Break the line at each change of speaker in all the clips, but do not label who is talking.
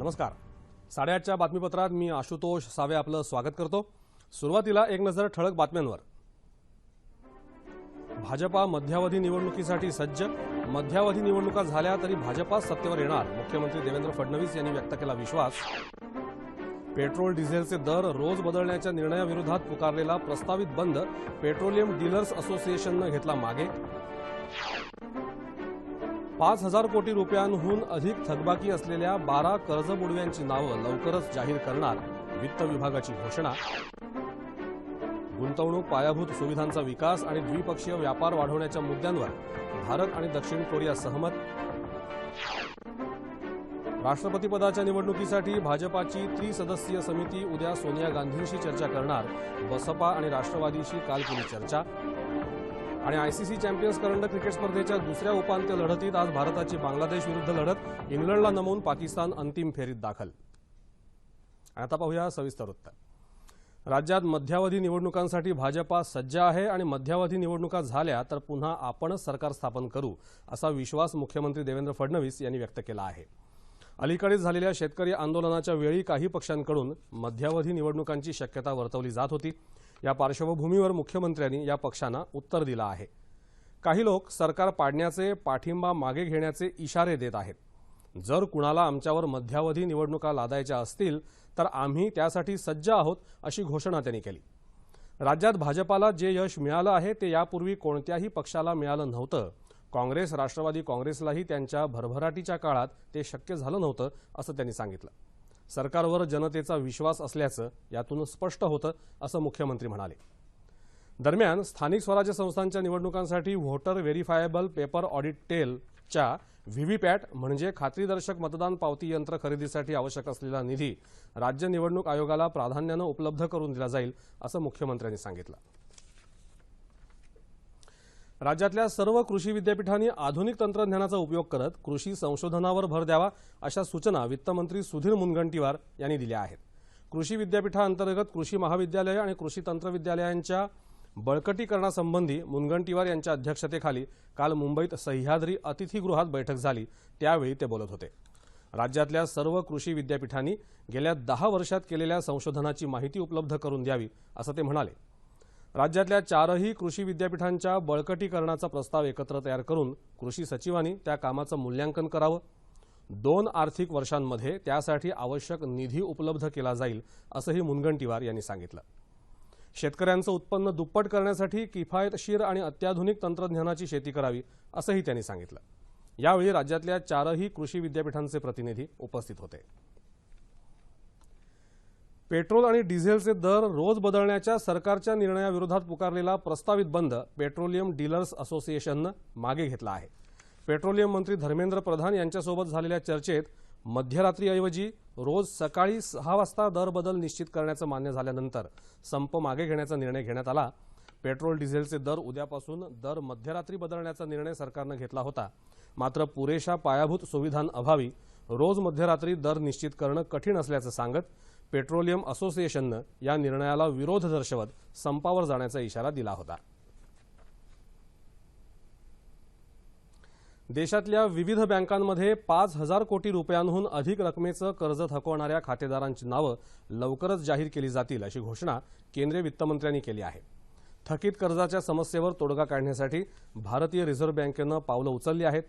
नमस्कार. 8:30च्या बातमीपत्रात मी आशुतोष सावे आपलं स्वागत करतो. सुरुवातीला एक नजर ठळक बातम्यांवर. भाजपा मध्यावधी निवडणुकीसाठी सज्ज. मध्यावधी निवडणुका झाल्या तरी भाजपा सत्तेवर येणार, मुख्यमंत्री देवेंद्र फडणवीस यांनी व्यक्त केला विश्वास. पेट्रोल डिझेलचे दर रोज बदलण्याच्या निर्णयाविरोधात पुकारलेला प्रस्तावित बंद पेट्रोलियम डीलर्स असोसिएशननं घेतला मागे. 5,000 कोटी रुपयांहून अधिक थकबाकी असलेल्या 12 कर्जबुडव्यांची नावं लवकरच जाहीर करणार, वित्त विभागाची घोषणा. गुंतवणूक, पायाभूत सुविधांचा विकास आणि द्विपक्षीय व्यापार वाढवण्याच्या मुद्द्यांवर भारत आणि दक्षिण कोरिया सहमत. राष्ट्रपतीपदाच्या निवडणुकीसाठी भाजपाची त्रिसदस्यीय समिती उद्या सोनिया गांधींशी चर्चा करणार, बसपा आणि राष्ट्रवादीशी काल केली चर्चा. आणि आयसीसी चॅम्पियन्स करंडक क्रिकेट स्पर्धेच्या दुसऱ्या उपांत्य लढतीत आज भारताची बांगलादेश विरुद्ध लढत. इंग्लंडला नमवून पाकिस्तान अंतिम फेरीत दाखल. आता पाहूया सविस्तर वृत्त. राज्यात मध्यावधी निवडणुकांसाठी भाजपा सज्ज आहे आणि मध्यावधी निवडणुका झाल्या तर पुन्हा आपणच सरकार स्थापन करू, असा विश्वास मुख्यमंत्री देवेंद्र फडणवीस यांनी व्यक्त केला आहे. अलीकडेच झालेल्या शेतकरी आंदोलनाच्या वेळी काही पक्षांकडून मध्यावधी निवडणुकांची शक्यता वर्तवली जात होती. या पार्श्वभूमीवर मुख्यमंत्र्यांनी या पक्षांना उत्तर दिलं आहे. काही लोक सरकार पाडण्याचे, पाठिंबा मागे घेण्याचे इशारे देत आहेत. जर कुणाला आमच्यावर मध्यावधी निवडणुका लादायच्या असतील तर आम्ही त्यासाठी सज्ज आहोत, अशी घोषणा त्यांनी केली. राज्यात भाजपाला जे यश मिळालं आहे ते यापूर्वी कोणत्याही पक्षाला मिळालं नव्हतं. काँग्रेस, राष्ट्रवादी काँग्रेसलाही त्यांच्या भरभराटीच्या काळात ते शक्य झालं नव्हतं, असं त्यांनी सांगितलं. सरकारवर जनतेचा विश्वास असल्याचं यातून स्पष्ट होतं, असं मुख्यमंत्री म्हणाले. दरम्यान स्थानिक स्वराज्य संस्थांच्या निवडणुकांसाठी व्होटर व्हेरिफायबल पेपर ऑडिट टेलच्या व्हीव्हीपॅट म्हणजे खात्रीदर्शक मतदान पावती यंत्र खरेदीसाठी आवश्यक असलेला निधी राज्य निवडणूक आयोगाला प्राधान्यानं उपलब्ध करून दिला जाईल, असं मुख्यमंत्र्यांनी सांगितलं. राज्यातल्या सर्व कृषी विद्यापीठांनी आधुनिक तंत्रज्ञानाचा उपयोग करत कृषी संशोधनावर भर द्यावा, अशा सूचना वित्तमंत्री सुधीर मुनगंटीवार यांनी दिल्या आहेत. कृषी विद्यापीठांतर्गत कृषी महाविद्यालय आणि कृषी तंत्रविद्यालयांच्या बळकटीकरणासंबंधी मुनगंटीवार यांच्या अध्यक्षतेखाली काल मुंबईत सह्याद्री अतिथीगृहात बैठक झाली. त्यावेळी ते बोलत होते. राज्यातल्या सर्व कृषी विद्यापीठांनी गेल्या 10 वर्षात केलेल्या संशोधनाची माहिती उपलब्ध करून द्यावी, असं ते म्हणाले. राज्यातल्या 4ही कृषी विद्यापीठांच्या बळकटीकरणाचा प्रस्ताव एकत्र तयार करून कृषी सचिवांनी त्या कामाचं मूल्यांकन करावं. 2 आर्थिक वर्षांमध्ये त्यासाठी आवश्यक निधी उपलब्ध केला जाईल, असंही मुनगंटीवार यांनी सांगितलं. शेतकऱ्यांचं उत्पन्न दुप्पट करण्यासाठी किफायतशीर आणि अत्याधुनिक तंत्रज्ञानाची शेती करावी, असंही त्यांनी सांगितलं. यावेळी राज्यातल्या 4ही कृषी विद्यापीठांचे प्रतिनिधी उपस्थित होते. पेट्रोल आणि डिझेलचे दर रोज बदलण्याच्या सरकारच्या निर्णयाविरोधात पुकारलेला प्रस्तावित बंद पेट्रोलियम डीलर्स असोसिएशननं मागे घेतला आहे. पेट्रोलियम मंत्री धर्मेंद्र प्रधान यांच्यासोबत झालेल्या चर्चेत मध्यरात्रीऐवजी रोज सकाळी 6 वाजता दर बदल निश्चित करण्याचं मान्य झाल्यानंतर संप मागे घेण्याचा निर्णय घेण्यात आला. पेट्रोल डिझेलचे दर उद्यापासून दर मध्यरात्री बदलण्याचा निर्णय सरकारनं घेतला होता. मात्र पुरेशा पायाभूत सुविधांअभावी रोज मध्यरात्री दर निश्चित करणं कठीण असल्याचं सांगत पेट्रोलियम असोसिएशननं या निर्णयाला विरोध दर्शवत संपावर जाण्याचा इशारा दिला होता. देशातल्या विविध बँकांमध्ये 5,000 कोटी रुपयांहून अधिक रकमेचं कर्ज थकवणाऱ्या खातेदारांची नावं लवकरच जाहीर केली जातील, अशी घोषणा केंद्रीय वित्तमंत्र्यांनी केली आहे. थकीत कर्जाच्या समस्येवर तोडगा काढण्यासाठी भारतीय रिझर्व्ह बँकेनं पावलं उचलली आहेत.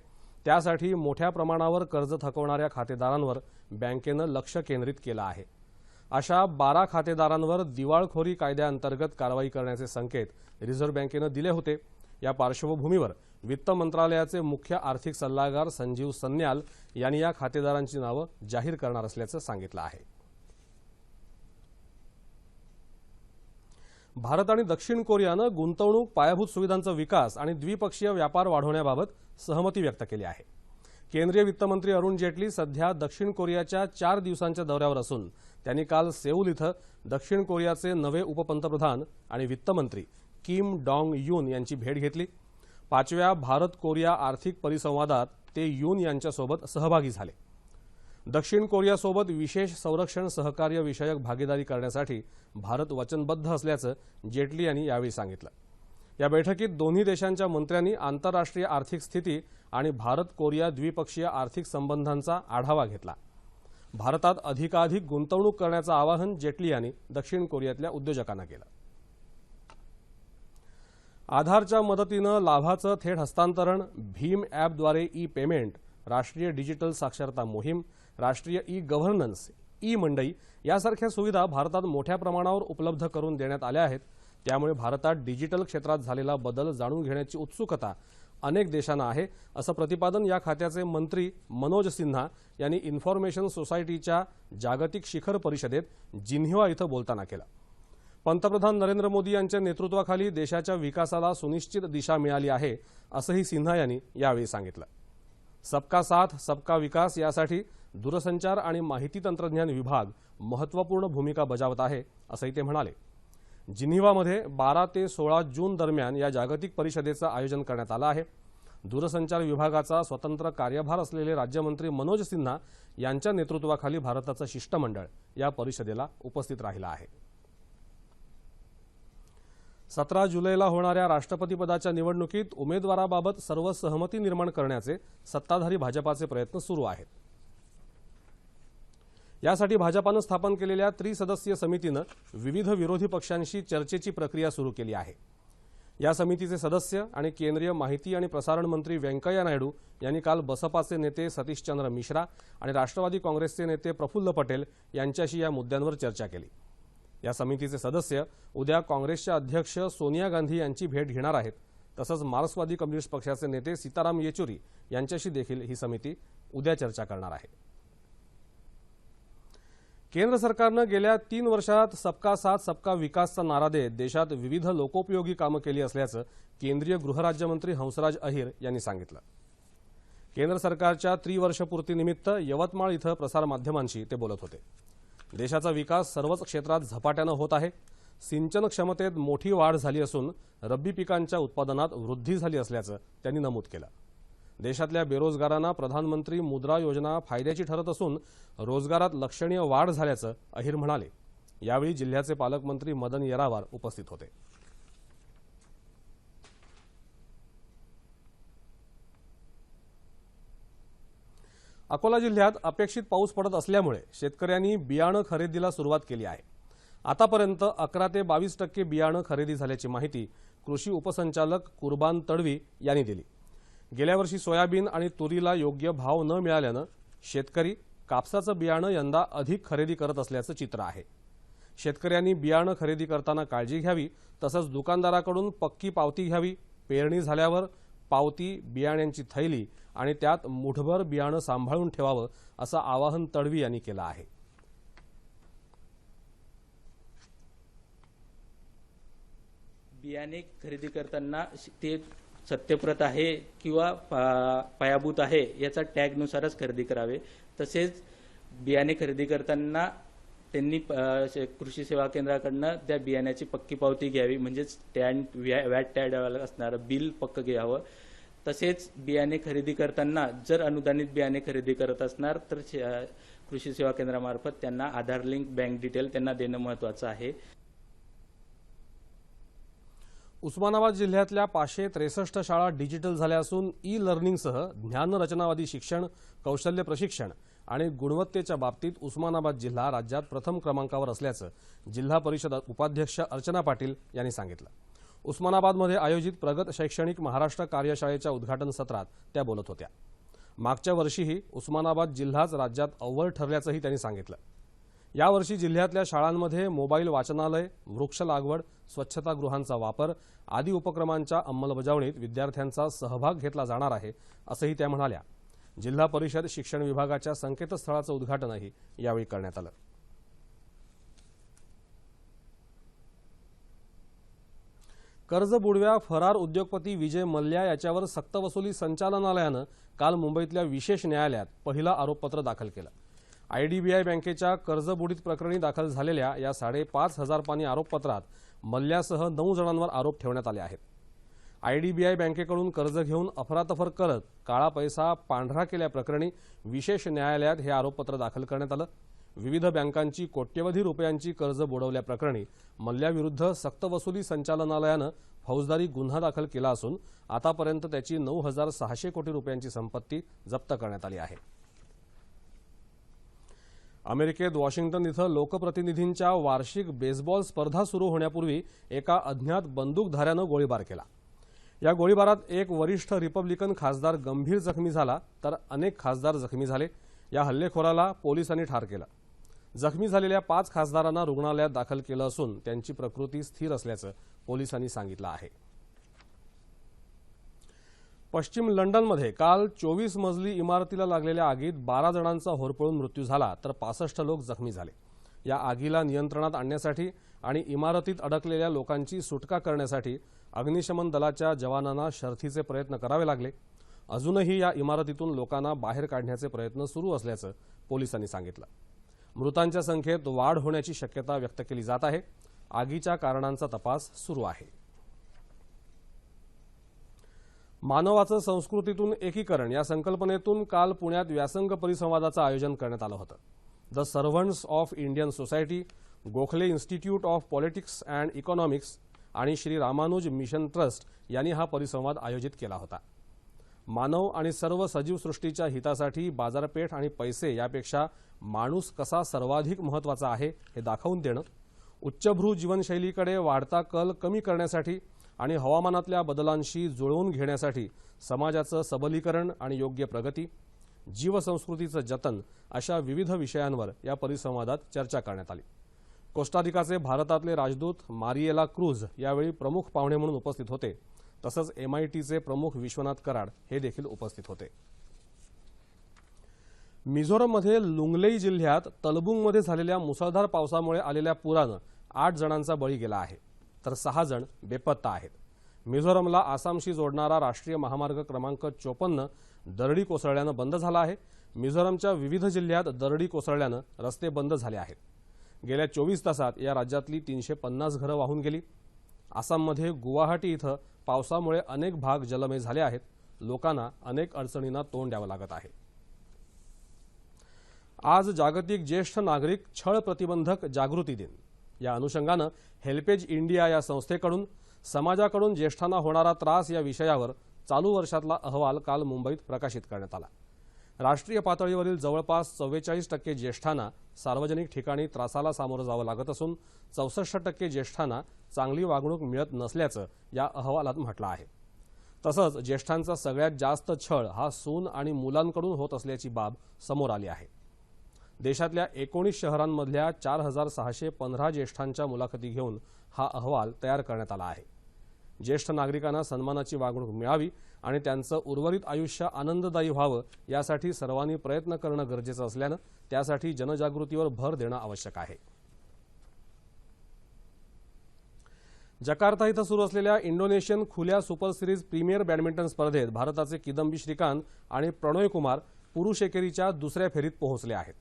त्यासाठी मोठ्या प्रमाणावर कर्ज थकवणाऱ्या खातेदारांवर बँकेनं लक्ष केंद्रित केलं आहे. अशा 12 खातेदारांवर दिवाळखोरी कायद्याअंतर्गत कारवाई करण्याचे संकेत रिझर्व्ह बँकेनं दिले होते. या पार्श्वभूमीवर वित्त मंत्रालयाचे मुख्य आर्थिक सल्लागार संजीव सन्याल यांनी या खातेदारांची नावं जाहीर करणार असल्याचं सांगितलं आहे. भारत आणि दक्षिण कोरियानं गुंतवणूक, पायाभूत सुविधांचा विकास आणि द्विपक्षीय व्यापार वाढवण्याबाबत सहमती व्यक्त केली आहे. केंद्रीय वित्तमंत्री अरुण जेटली सध्या दक्षिण कोरियाच्या 4 दिवसांच्या दौऱ्यावर असून त्यांनी काल सेऊल इथं दक्षिण कोरियाचे नवे उपपंतप्रधान आणि वित्तमंत्री किम डॉंग यून यांची भेट घेतली. 5व्या भारत कोरिया आर्थिक परिसंवादात ते यून यांच्यासोबत सहभागी झाले. दक्षिण कोरियासोबत विशेष संरक्षण सहकार्य विषयक भागीदारी करण्यासाठी भारत वचनबद्ध असल्याचं जेटली यांनी यावेळी सांगितलं. या बैठकीत दोन्ही देशांच्या मंत्र्यांनी आंतरराष्ट्रीय आर्थिक स्थिती आणि भारत कोरिया द्विपक्षीय आर्थिक संबंधांचा आढावा घेतला. भारतात अधिकाधिक गुंतवणूक करण्याचं आवाहन जेटली यांनी दक्षिण कोरियातल्या उद्योजकांना केलं. आधारच्या मदतीनं लाभाचं थेट हस्तांतरण, भीम ॲपद्वारे ई पेमेंट, राष्ट्रीय डिजिटल साक्षरता मोहीम, राष्ट्रीय ई गव्हर्नन्स, ई मंडई यासारख्या सुविधा भारतात मोठ्या प्रमाणावर उपलब्ध करून देण्यात आल्या आहेत. त्यामुळे भारतात डिजिटल क्षेत्रात झालेला बदल जाणून घेण्याची उत्सुकता अनेक देशांना आहे, असं प्रतिपादन या खात्याचे मंत्री मनोज सिन्हा यांनी इन्फॉर्मेशन सोसायटीच्या जागतिक शिखर परिषदेत जिन्ह्वा इथं बोलताना केलं. पंतप्रधान नरेंद्र मोदी यांच्या नेतृत्वाखाली देशाच्या विकासाला सुनिश्चित दिशा मिळाली आहे, असंही सिन्हा यांनी यावेळी सांगितलं. सबका साथ सबका विकास यासाठी दूरसंचार आणि माहिती तंत्रज्ञान विभाग महत्त्वपूर्ण भूमिका बजावत आहे, असंही ते म्हणाले. जिनिव्हामध्ये 12 ते 16 जून दरम्यान या जागतिक परिषदेचं आयोजन करण्यात आलं आहे. दूरसंचार विभागाचा स्वतंत्र कार्यभार असलेले राज्यमंत्री मनोज सिन्हा यांच्या नेतृत्वाखाली भारताचं शिष्टमंडळ या परिषदेला उपस्थित राहिलं आहे. 17 जुलैला होणाऱ्या राष्ट्रपतीपदाच्या निवडणुकीत उमेदवाराबाबत सर्व सहमती निर्माण करण्याचे सत्ताधारी भाजपाचे प्रयत्न सुरू आहेत. यासाठी भाजपानं स्थापन केलेल्या त्रिसदस्यीय समितीनं विविध विरोधी पक्षांशी चर्चेची प्रक्रिया सुरू केली आहे. या समितीचे सदस्य आणि केंद्रीय माहिती आणि प्रसारण मंत्री व्यंकय्या नायडू यांनी काल बसपाचे नेते सतीशचंद्र मिश्रा आणि राष्ट्रवादी काँग्रेसचे नेते प्रफुल्ल पटेल यांच्याशी या मुद्द्यांवर चर्चा केली. या समितीचे सदस्य उद्या काँग्रेसच्या अध्यक्ष सोनिया गांधी यांची भेट घेणार आहेत. तसंच मार्क्सवादी कम्युनिस्ट पक्षाचे नेते सीताराम येचुरी यांच्याशी देखील ही समिती उद्या चर्चा करणार आहे. केंद्र सरकारनं गेल्या 3 वर्षात सबका साथ सबका विकासचा नारा देत देशात विविध लोकोपयोगी कामं केली असल्याचं केंद्रीय गृहराज्यमंत्री हंसराज अहिर यांनी सांगितलं. केंद्र सरकारच्या त्रिवर्षपूर्तीनिमित्त यवतमाळ इथं प्रसारमाध्यमांशी ते बोलत होते. देशाचा विकास सर्वच क्षेत्रात झपाट्यानं होत आहे. सिंचन क्षमतेत मोठी वाढ झाली असून रब्बी पिकांच्या उत्पादनात वृद्धी झाली असल्याचं त्यांनी नमूद केलं. देशातल्या बेरोजगारांना प्रधानमंत्री मुद्रा योजना फायद्याची ठरत असून रोजगारात लक्षणीय वाढ झाल्याचं अहिर म्हणाले. यावेळी जिल्ह्याचे पालकमंत्री मदन येरावार उपस्थित होते. अकोला जिल्ह्यात अपेक्षित पाऊस पडत असल्यामुळे शेतकऱ्यांनी बियाणं खरेदीला सुरुवात केली आहे. आतापर्यंत 11 ते 22% बियाणं खरेदी झाल्याची माहिती कृषी उपसंचालक कुर्बान तडवी यांनी दिली. गेल्या वर्षी सोयाबीन आणि तुरीला योग्य भाव न मिळाल्यानं शेतकरी कापसाचं बियाणं यंदा अधिक खरेदी करत असल्याचं चित्र आहे. शेतकऱ्यांनी बियाणं खरेदी करताना काळजी घ्यावी, तसंच दुकानदाराकडून पक्की पावती घ्यावी. पेरणी झाल्यावर पावती, बियाण्यांची थैली आणि त्यात मुठभर बियाणं सांभाळून ठेवावं, असं आवाहन तडवी यांनी केलं आहे.
बियाणे खरेदी करताना ते सत्यप्रत आहे किंवा पायाभूत आहे याचा टॅगनुसारच खरेदी करावे. तसेच बियाणे खरेदी करताना त्यांनी कृषी सेवा केंद्राकडनं त्या बियाण्याची पक्की पावती घ्यावी, म्हणजेच वॅट टॅग असणारं बिल पक्क घ्यावं. तसेच बियाणे खरेदी करताना जर अनुदानित बियाणे खरेदी करत असणार तर कृषी सेवा केंद्रामार्फत त्यांना आधार लिंक बँक डिटेल त्यांना देणं महत्त्वाचं आहे.
उस्मानाबाद जिल्ह्यातल्या 563 शाळा डिजिटल झाल्या असून ई लर्निंगसह ज्ञानरचनावादी शिक्षण, कौशल्य प्रशिक्षण आणि गुणवत्तेच्या बाबतीत उस्मानाबाद जिल्हा राज्यात प्रथम क्रमांकावर असल्याचं जिल्हा परिषद उपाध्यक्ष अर्चना पाटील यांनी सांगितलं. उस्मानाबादमध्ये आयोजित प्रगत शैक्षणिक महाराष्ट्र कार्यशाळेच्या उद्घाटन सत्रात त्या बोलत होत्या. मागच्या वर्षीही उस्मानाबाद जिल्हाच राज्यात अव्वल ठरल्याचंही त्यांनी सांगितलं. यावर्षी जिल्ह्यातल्या शाळांमध्ये मोबाईल वाचनालय, वृक्ष लागवड, स्वच्छतागृहांचा वापर आदी उपक्रमांच्या अंमलबजावणीत विद्यार्थ्यांचा सहभाग घेतला जाणार आहे, असंही त्या म्हणाल्या. जिल्हा परिषद शिक्षण विभागाच्या संकेतस्थळाचं उद्घाटनही यावेळी करण्यात आलं. कर्जबुडव्या फरार उद्योगपती विजय मल्ल्या याच्यावर सक्तवसुली संचालनालयानं काल मुंबईतल्या विशेष न्यायालयात पहिलं आरोपपत्र दाखल केलं. आयडीबीआय बँकेच्या कर्जबुडीत प्रकरणी दाखल झालेल्या या 5,500 पानी आरोपपत्रात मल्ल्यासह 9 जणांवर आरोप ठेवण्यात आले आहेत. आयडीबीआय बँकेकडून कर्ज घेऊन अफरातफर करत काळा पैसा पांढरा केल्याप्रकरणी विशेष न्यायालयात हे आरोपपत्र दाखल करण्यात आलं. विविध बँकांची कोट्यवधी रुपयांची कर्ज बुडवल्याप्रकरणी मल्ल्याविरुद्ध सक्तवसुली संचालनालयानं फौजदारी गुन्हा दाखल केला असून आतापर्यंत त्याची 9,600 कोटी रुपयांची संपत्ती जप्त करण्यात आली आहे. अमेरिकेत वॉशिंग्टन इथं लोकप्रतिनिधींच्या वार्षिक बेसबॉल स्पर्धा सुरू होण्यापूर्वी एका अज्ञात बंदूकधाऱ्यानं गोळीबार केला। या गोळीबारात एक वरिष्ठ रिपब्लिकन खासदार गंभीर जखमी झाला तर अनेक खासदार जखमी झाले। या हल्लेखोराला पोलिसांनी ठार केलं। जखमी झालेल्या 5 खासदारांना रुग्णालयात दाखल केलं असून त्यांची प्रकृती स्थिर असल्याचं पोलिसांनी सांगितलं आहे। पश्चिम लंडनमध्ये काल 24 मजली इमारतीला लागलेल्या आगीत 12 जणांचा होरपळून मृत्यू झाला तर 65 लोक जखमी झाले। या आगीला नियंत्रणात आणण्यासाठी आणि इमारतीत अडकलेल्या लोकांची सुटका करण्यासाठी अग्निशमन दलाच्या जवानांना शर्थीचे प्रयत्न करावे लागले। अजूनही या इमारतीतून लोकांना बाहेर काढण्याचे प्रयत्न सुरू असल्याचं पोलिसांनी सांगितलं। मृतांच्या संख्येत वाढ होण्याची शक्यता व्यक्त केली जात आहे। आगीच्या कारणांचा तपास सुरू आहे। मानवाचं संस्कृतीतून एकीकरण या संकल्पनेतून काल पुण्यात व्यासंग परिसंवादाचं आयोजन करण्यात आलं होतं। The servants of Indian society, Gokhale institute of politics and economics आणि श्री रामानुज मिशन ट्रस्ट यांनी हा परिसंवाद आयोजित केला होता। मानव आणि सर्व सजीव सृष्टीच्या हितासाठी बाजारपेठ आणि पैसे यापेक्षा माणूस कसा सर्वाधिक महत्त्वाचा आहे हे दाखवून देणं, उच्चभ्रू जीवनशैलीकडे वाढता कल कमी करण्यासाठी आणि हवामानातल्या बदलांशी जुळवून घेण्यासाठी समाजाचं सबलीकरण आणि योग्य प्रगती, जीवसंस्कृतीचं जतन अशा विविध विषयांवर या परिसंवादात चर्चा करण्यात आली। कोस्टारिकाचे भारतातले राजदूत मारिएला क्रूज यावेळी प्रमुख पाहुणे म्हणून उपस्थित होते। तसंच MITचे प्रमुख विश्वनाथ कराड हे देखील उपस्थित होते। मिझोरममध्ये लुंगलेई जिल्ह्यात तलबुंगमध्ये झालेल्या मुसळधार पावसामुळे आलेल्या पुरानं 8 जणांचा बळी गेला आहे तर 6 जण बेपत्ता आहेत। मिझोरमला आसामशी जोडणारा राष्ट्रीय महामार्ग क्रमांक 54 दरडी कोसळल्यानं बंद झाला आहे। मिझोरमच्या विविध जिल्ह्यात दरडी कोसळल्यानं रस्ते बंद झाले आहेत। गेल्या 24 तासात या राज्यातली 350 घरं वाहून गेली। आसाममध्ये गुवाहाटी इथं पावसामुळे अनेक भाग जलमय झाले आहेत। लोकांना अनेक अडचणींना तोंड द्यावं लागत आहे। आज जागतिक ज्येष्ठ नागरिक छळ प्रतिबंधक जागृती दिन। या अनुषंगानं हेल्पेज इंडिया या संस्थेकडून समाजाकडून ज्येष्ठांना होणारा त्रास या विषयावर चालू वर्षातला अहवाल काल मुंबईत प्रकाशित करण्यात आला। राष्ट्रीय पातळीवरील जवळपास 44% ज्येष्ठांना सार्वजनिक ठिकाणी त्रासाला सामोरं जावं लागत असून 64% ज्येष्ठांना चांगली वागणूक मिळत नसल्याचं या अहवालात म्हटलं आहे। तसंच ज्येष्ठांचा सगळ्यात जास्त छळ हा सून आणि मुलांकडून होत असल्याची बाब समोर आली आहे। देशातल्या 19 शहरांमधल्या 4615 ज्येष्ठांच्या मुलाखती घेऊन हा अहवाल तयार करण्यात आला आहे। ज्येष्ठ नागरिकांना सन्मानाची वागणूक मिळावी आणि त्यांचं उर्वरित आयुष्य आनंददायी व्हावं यासाठी सर्वांनी प्रयत्न करणं गरजेचं असल्यानं त्यासाठी जनजागृतीवर भर देणं आवश्यक आहे। जकार्ता इथं सुरू असलेल्या इंडोनेशियन खुल्या सुपर सिरीज प्रीमियर बॅडमिंटन स्पर्धेत भारताचे किदंबी श्रीकांत आणि प्रणोय कुमार पुरुष एकेरीच्या दुसऱ्या फेरीत पोहोचले आहेत।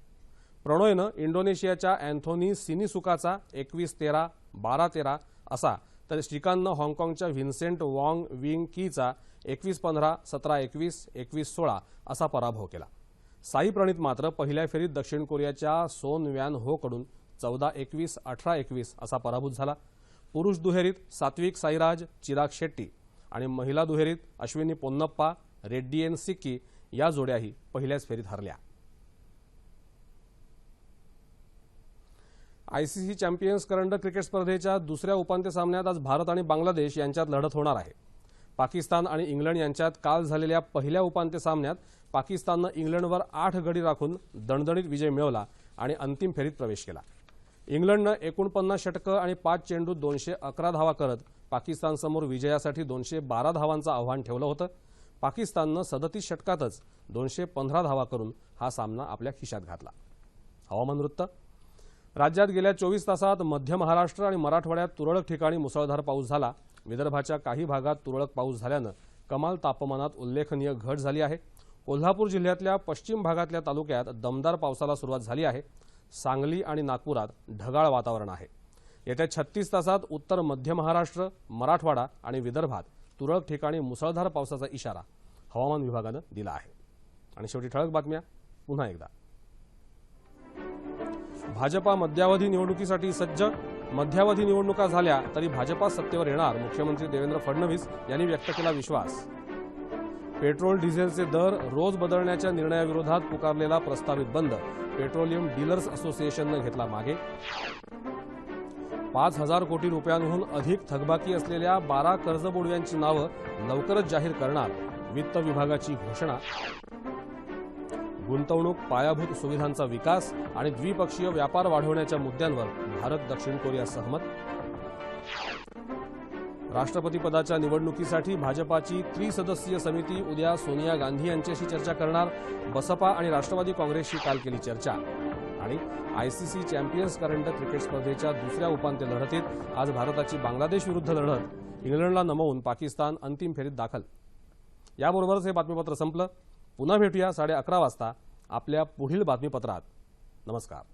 प्रणोयनं इंडोनेशियाच्या अँथोनी सिनिसुकाचा 21-13, 12-13 असा तर श्रीकांतनं हाँगकाँगच्या व्हिन्सेंट वॉंग विंग कीचा 21-15, 17-21, 21-16 असा पराभव केला। साई प्रणीत मात्र पहिल्या फेरीत दक्षिण कोरियाच्या सोन व्यान होकडून 14-21, 18-21 असा पराभूत झाला। पुरुष दुहेरीत सात्विक साईराज, चिराग शेट्टी आणि महिला दुहेरीत अश्विनी पोन्नप्पा, रेड्डीएन सिक्की या जोड्याही पहिल्याच फेरीत हरल्या। ICC चॅम्पियन्स करंडक क्रिकेट स्पर्धेच्या दुसऱ्या उपांत्य सामन्यात आज भारत आणि बांगलादेश यांच्यात लढत होणार आहे। पाकिस्तान आणि इंग्लंड यांच्यात काल झालेल्या पहिल्या उपांत्य सामन्यात पाकिस्ताननं इंग्लंडवर 8 गडी राखून दणदणीत विजय मिळवला आणि अंतिम फेरीत प्रवेश केला। इंग्लंडनं 49 षटकं आणि 5 चेंडूत 211 धावा करत पाकिस्तानसमोर विजयासाठी 212 धावांचं आव्हान ठेवलं होतं। पाकिस्ताननं 37 षटकातच 215 धावा करून हा सामना आपल्या खिशात घातला। हवामान वृत्त। राज्यात गेल्या 24 तासात मध्य महाराष्ट्र आणि मराठवाड्यात तुरळक ठिकाणी मुसळधार पाऊस झाला। विदर्भाच्या काही भागात तुरळक पाऊस झाल्यानं कमाल तापमानात उल्लेखनीय घट झाली आहे। कोल्हापूर जिल्ह्यातल्या पश्चिम भागातल्या तालुक्यात दमदार पावसाला सुरुवात झाली आहे। सांगली आणि नागपुरात ढगाळ वातावरण आहे। येत्या 36 तासात उत्तर मध्य महाराष्ट्र, मराठवाडा आणि विदर्भात तुरळक ठिकाणी मुसळधार पावसाचा इशारा हवामान विभागानं दिला आहे। आणि शेवटी ठळक बातम्या पुन्हा एकदा। भाजपा मध्यावधी निवडणुकीसाठी सज्ज। मध्यावधी निवडणुका झाल्या तरी भाजपा सत्तेवर येणार, मुख्यमंत्री देवेंद्र फडणवीस यांनी व्यक्त केला विश्वास। पेट्रोल डिझेलचे दर रोज बदलण्याच्या निर्णयाविरोधात पुकारलेला प्रस्तावित बंद पेट्रोलियम डीलर्स असोसिएशननं घेतला मागे. 5,000 कोटी रुपयांहून अधिक थकबाकी असलेल्या 12 कर्जबुडव्यांची नावं लवकरच जाहीर करणार वित्त विभागाची घोषणा. गुंतवणूक, पायाभूत सुविधांचा विकास आणि द्विपक्षीय व्यापार वाढवण्याच्या मुद्द्यांवर भारत दक्षिण कोरिया सहमत. राष्ट्रपती पदाच्या निवडणुकीसाठी भाजपाची त्रिसदस्यीय समिती उद्या सोनिया गांधी यांच्याशी चर्चा करणार. बसपा आणि राष्ट्रवादी काँग्रेसशी काल केली चर्चा. आणि आयसीसी चॅम्पियन्स करंडक क्रिकेट स्पर्धेच्या दुसऱ्या उपांत्य लढतीत आज भारताची बांगलादेश विरुद्ध लढत. इंग्लंडला नमवून पाकिस्तान अंतिम फेरीत दाखल. याबरोबरच हे बातमीपत्र संपलं. पुन्हा भेटूया 11:30 वाजता आपल्या पुढील बातमीपत्रात. नमस्कार.